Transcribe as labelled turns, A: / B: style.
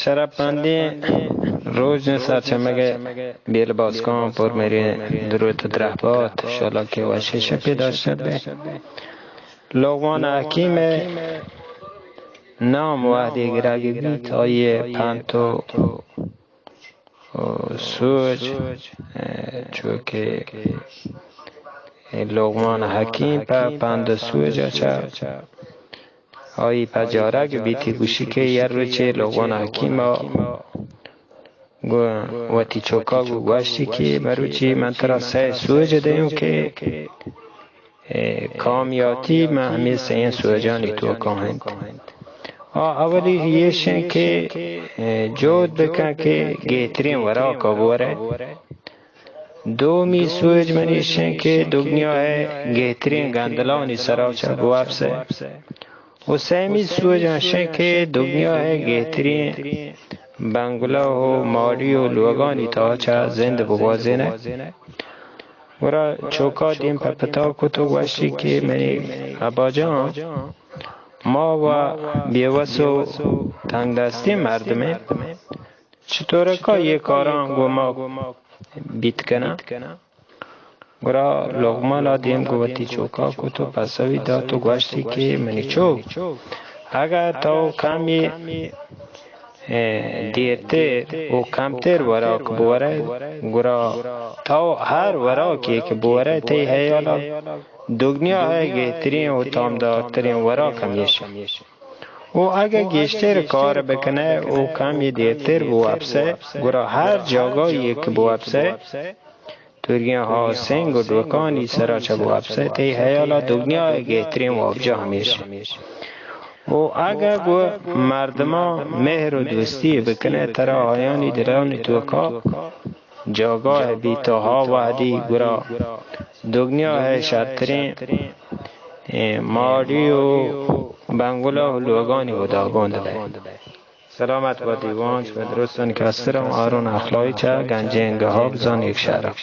A: شرابندی روز سرچمگه بیل بازکان پر میری دروت درهبات شالا که وشش پیدا شده لغمان حکیم نام وحدی گرگی بیت آیه پنتو سوج چوکه لغمان حکیم پا پند سوج اچا آیی پجارک بیتی گوشی که یر روچه لغمان حکیم و تی چوکا گوشتی که مروچی من ترا سه سوج دیم که کامیاتی من همه سه سوجانی تو کامند اولی یشن که جود بکن که گیترین ورا کبوره دومی سوج منیشن که دنیا گیترین گندلانی سراچه بوابسه و سیمی سوج منشن که دنیا گیترین بنگلا و ماری و لوگانی تا چه زنده بوازینه ورا چوکا دیم پپتا کتو گوشتی که منی ابا جان ما و بیوس و تنگ دستی مردمه چطوره که یک کاران گو ما بیت کنه گرا لغمان دیم گوتی چوکا کتو پسوی دا تو گوشتی که منی چوک اگر تو کمی دیرتر و کمتر وراک بوره گرا تو هر وراکی که بوره تی هیالا دنیا های گهترین و تامدارترین وراک همیشه و اگر گشتر کار بکنه و کمی دیرتر بوابسه گرا هر جاگایی که بوابسه تورگین ها سنگ و دوکانی سراچه بوابسه تی هیالا دنیا گهترین و افجا همیشه و اگر گو مردما مهر و دوستی بکنه ترا آیانی درانی توکا جاگاه بیتاها وحدی گرا دنیا ہے شرطرین ماری و بنگولا و لوگانی و داگوند ده سلامت با دیوانش و درستان کسترم آرون اخلاقی چه گنجه انگه ها بزان یک شهر